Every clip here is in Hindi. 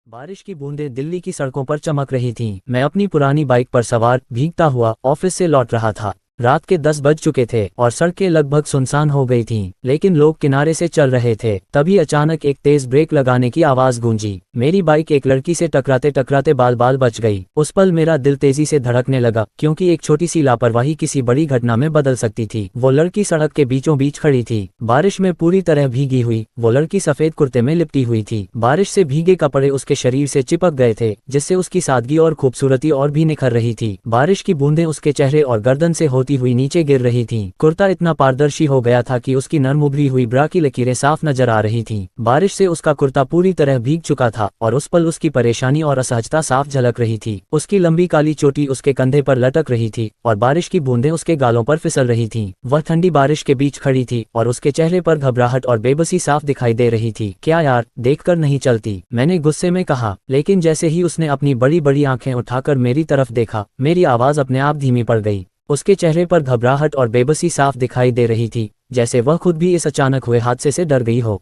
बारिश की बूंदें दिल्ली की सड़कों पर चमक रही थीं। मैं अपनी पुरानी बाइक पर सवार भीगता हुआ ऑफिस से लौट रहा था। रात के 10 बज चुके थे और सड़कें लगभग सुनसान हो गई थीं, लेकिन लोग किनारे से चल रहे थे। तभी अचानक एक तेज ब्रेक लगाने की आवाज गूंजी। मेरी बाइक एक लड़की से टकराते टकराते बाल बाल बच गई। उस पल मेरा दिल तेजी से धड़कने लगा, क्योंकि एक छोटी सी लापरवाही किसी बड़ी घटना में बदल सकती थी। वो लड़की सड़क के बीचों बीच खड़ी थी, बारिश में पूरी तरह भीगी हुई। वो लड़की सफेद कुर्ते में लिपटी हुई थी। बारिश से भीगे कपड़े उसके शरीर से चिपक गए थे, जिससे उसकी सादगी और खूबसूरती और भी निखर रही थी। बारिश की बूंदें उसके चेहरे और गर्दन से होती हुई नीचे गिर रही थीं। कुर्ता इतना पारदर्शी हो गया था कि उसकी नरम उभरी हुई ब्रा की लकीरें साफ नजर आ रही थीं। बारिश से उसका कुर्ता पूरी तरह भीग चुका था और उस पल उसकी परेशानी और असहजता साफ झलक रही थी। उसकी लंबी काली चोटी उसके कंधे पर लटक रही थी और बारिश की बूंदें उसके गालों पर फिसल रही थीं। वह ठंडी बारिश के बीच खड़ी थी और उसके चेहरे पर घबराहट और बेबसी साफ दिखाई दे रही थी। क्या यार, देखकर नहीं चलती, मैंने गुस्से में कहा। लेकिन जैसे ही उसने अपनी बड़ी बड़ी आंखें उठाकर मेरी तरफ देखा, मेरी आवाज अपने आप धीमी पड़ गई। उसके चेहरे पर घबराहट और बेबसी साफ दिखाई दे रही थी, जैसे वह खुद भी इस अचानक हुए हादसे से डर गई हो।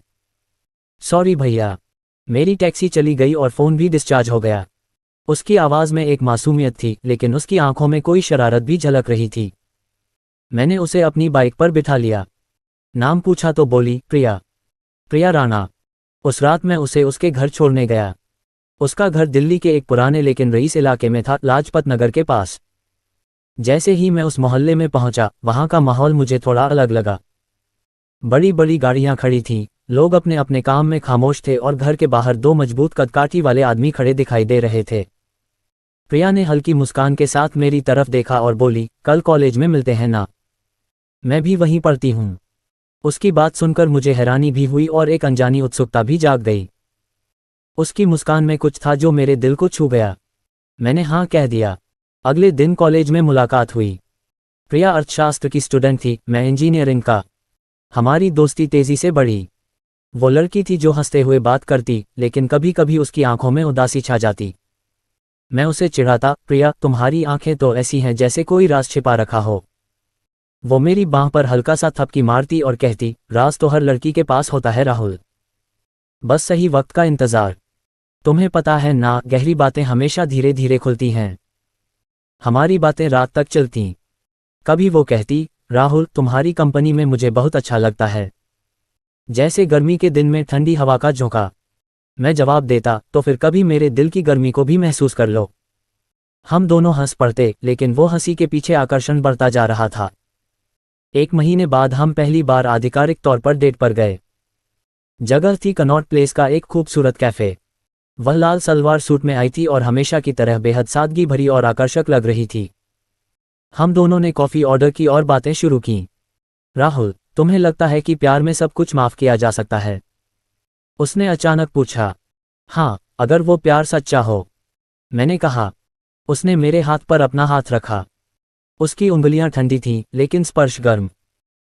सॉरी भैया। मेरी टैक्सी चली गई और फोन भी डिस्चार्ज हो गया। उसकी आवाज में एक मासूमियत थी, लेकिन उसकी आंखों में कोई शरारत भी झलक रही थी। मैंने उसे अपनी बाइक पर बिठा लिया। नाम पूछा तो बोली, प्रिया। प्रिया राणा। उस रात मैं उसे उसके घर छोड़ने गया। उसका घर दिल्ली के एक पुराने लेकिन रईस इलाके में था, लाजपत नगर के पास। जैसे ही मैं उस मोहल्ले में पहुंचा, वहां का माहौल मुझे थोड़ा अलग लगा। बड़ी बड़ी गाड़ियां खड़ी थीं, लोग अपने अपने काम में खामोश थे और घर के बाहर दो मजबूत कदकाठी वाले आदमी खड़े दिखाई दे रहे थे। प्रिया ने हल्की मुस्कान के साथ मेरी तरफ देखा और बोली, कल कॉलेज में मिलते हैं ना? मैं भी वहीं पढ़ती हूँ। उसकी बात सुनकर मुझे हैरानी भी हुई और एक अनजानी उत्सुकता भी जाग गई। उसकी मुस्कान में कुछ था जो मेरे दिल को छू गया। मैंने हाँ कह दिया। अगले दिन कॉलेज में मुलाकात हुई। प्रिया अर्थशास्त्र की स्टूडेंट थी, मैं इंजीनियरिंग का। हमारी दोस्ती तेजी से बढ़ी। वो लड़की थी जो हंसते हुए बात करती, लेकिन कभी कभी उसकी आंखों में उदासी छा जाती। मैं उसे चिढ़ाता, प्रिया तुम्हारी आंखें तो ऐसी हैं जैसे कोई राज छिपा रखा हो। वो मेरी बांह पर हल्का सा थपकी मारती और कहती, राज तो हर लड़की के पास होता है राहुल, बस सही वक्त का इंतजार। तुम्हें पता है ना, गहरी बातें हमेशा धीरे धीरे खुलती हैं। हमारी बातें रात तक चलती। कभी वो कहती, राहुल तुम्हारी कंपनी में मुझे बहुत अच्छा लगता है, जैसे गर्मी के दिन में ठंडी हवा का झोंका। मैं जवाब देता, तो फिर कभी मेरे दिल की गर्मी को भी महसूस कर लो। हम दोनों हंस पड़ते, लेकिन वो हंसी के पीछे आकर्षण बढ़ता जा रहा था। एक महीने बाद हम पहली बार आधिकारिक तौर पर डेट पर गए। जगह थी कनॉट प्लेस का एक खूबसूरत कैफे। वह लाल सलवार सूट में आई थी और हमेशा की तरह बेहद सादगी भरी और आकर्षक लग रही थी। हम दोनों ने कॉफी ऑर्डर की और बातें शुरू की। राहुल, तुम्हें लगता है कि प्यार में सब कुछ माफ किया जा सकता है? उसने अचानक पूछा। हाँ, अगर वो प्यार सच्चा हो, मैंने कहा। उसने मेरे हाथ पर अपना हाथ रखा। उसकी उंगलियां ठंडी थीं, लेकिन स्पर्श गर्म।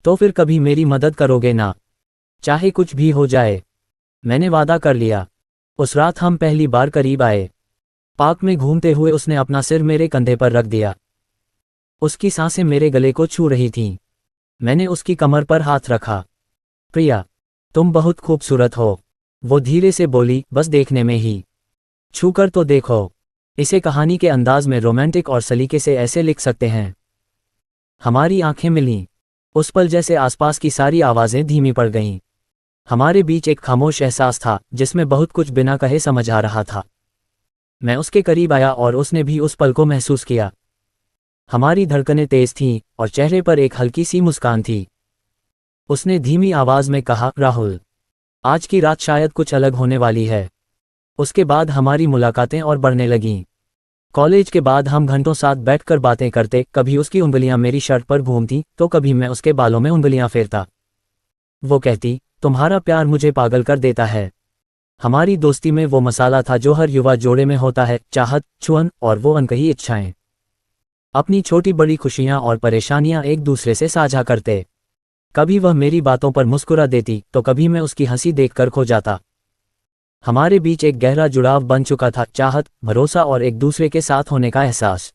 तो फिर कभी मेरी मदद करोगे ना, चाहे कुछ भी हो जाए? मैंने वादा कर लिया। उस रात हम पहली बार करीब आए। पार्क में घूमते हुए उसने अपना सिर मेरे कंधे पर रख दिया। उसकी सांसें मेरे गले को छू रही थीं। मैंने उसकी कमर पर हाथ रखा। प्रिया, तुम बहुत खूबसूरत हो, वो धीरे से बोली, बस देखने में ही। छूकर तो देखो। इसे कहानी के अंदाज में रोमांटिक और सलीके से ऐसे लिख सकते हैं। हमारी आंखें मिलीं। उस पल जैसे आसपास की सारी आवाजें धीमी पड़ गईं। हमारे बीच एक खामोश एहसास था, जिसमें बहुत कुछ बिना कहे समझ आ रहा था। मैं उसके करीब आया और उसने भी उस पल को महसूस किया। हमारी धड़कनें तेज थीं और चेहरे पर एक हल्की सी मुस्कान थी। उसने धीमी आवाज में कहा, राहुल, आज की रात शायद कुछ अलग होने वाली है। उसके बाद हमारी मुलाकातें और बढ़ने लगीं। कॉलेज के बाद हम घंटों साथ बैठकर बातें करते, कभी उसकी उंगलियां मेरी शर्ट पर घूमती तो कभी मैं उसके बालों में उंगलियां फेरता। वो कहती, तुम्हारा प्यार मुझे पागल कर देता है। हमारी दोस्ती में वो मसाला था जो हर युवा जोड़े में होता है, चाहत, छुअन और वो अनकही इच्छाएं। अपनी छोटी बड़ी खुशियां और परेशानियां एक दूसरे से साझा करते। कभी वह मेरी बातों पर मुस्कुरा देती तो कभी मैं उसकी हंसी देखकर खो जाता। हमारे बीच एक गहरा जुड़ाव बन चुका था, चाहत, भरोसा और एक दूसरे के साथ होने का एहसास।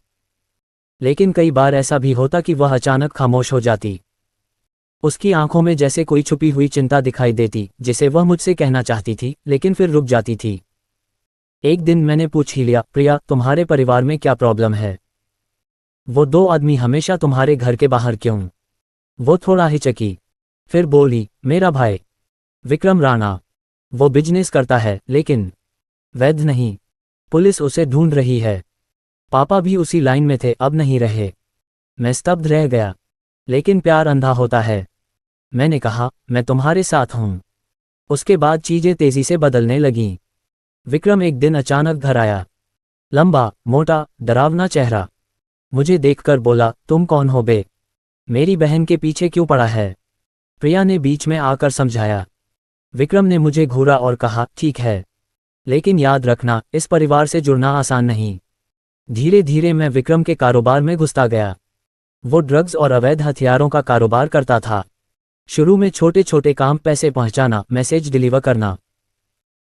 लेकिन कई बार ऐसा भी होता कि वह अचानक खामोश हो जाती। उसकी आंखों में जैसे कोई छुपी हुई चिंता दिखाई देती, जिसे वह मुझसे कहना चाहती थी, लेकिन फिर रुक जाती थी। एक दिन मैंने पूछ ही लिया, प्रिया तुम्हारे परिवार में क्या प्रॉब्लम है? वो दो आदमी हमेशा तुम्हारे घर के बाहर क्यों? वो थोड़ा हिचकी, फिर बोली, मेरा भाई विक्रम राणा, वो बिजनेस करता है लेकिन वैध नहीं, पुलिस उसे ढूंढ रही है। पापा भी उसी लाइन में थे, अब नहीं रहे। मैं स्तब्ध रह गया। लेकिन प्यार अंधा होता है, मैंने कहा, मैं तुम्हारे साथ हूं। उसके बाद चीजें तेजी से बदलने लगीं। विक्रम एक दिन अचानक घर आया, लंबा, मोटा, डरावना चेहरा। मुझे देखकर बोला, तुम कौन हो बे? मेरी बहन के पीछे क्यों पड़ा है? प्रिया ने बीच में आकर समझाया। विक्रम ने मुझे घूरा और कहा, ठीक है, लेकिन याद रखना, इस परिवार से जुड़ना आसान नहीं। धीरे धीरे मैं विक्रम के कारोबार में घुसता गया। वो ड्रग्स और अवैध हथियारों का कारोबार करता था। शुरू में छोटे छोटे काम, पैसे पहुंचाना, मैसेज डिलीवर करना।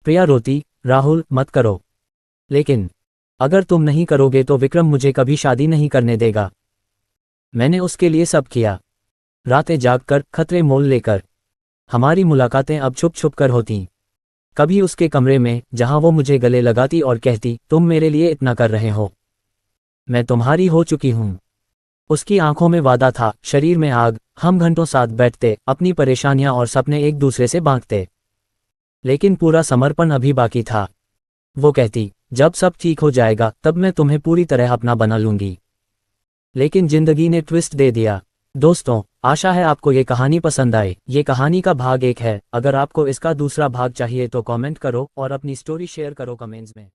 प्रिया रोती, राहुल मत करो। लेकिन अगर तुम नहीं करोगे तो विक्रम मुझे कभी शादी नहीं करने देगा। मैंने उसके लिए सब किया, रातें जागकर, खतरे मोल लेकर। हमारी मुलाकातें अब छुप छुप कर होती। कभी उसके कमरे में, जहां वो मुझे गले लगाती और कहती, तुम मेरे लिए इतना कर रहे हो, मैं तुम्हारी हो चुकी हूं। उसकी आंखों में वादा था, शरीर में आग। हम घंटों साथ बैठते, अपनी परेशानियां और सपने एक दूसरे से बांटते। लेकिन पूरा समर्पण अभी बाकी था। वो कहती, जब सब ठीक हो जाएगा तब मैं तुम्हें पूरी तरह अपना बना लूंगी। लेकिन जिंदगी ने ट्विस्ट दे दिया। दोस्तों, आशा है आपको ये कहानी पसंद आई। ये कहानी का भाग 1 है। अगर आपको इसका दूसरा भाग चाहिए तो कमेंट करो और अपनी स्टोरी शेयर करो कमेंट्स में।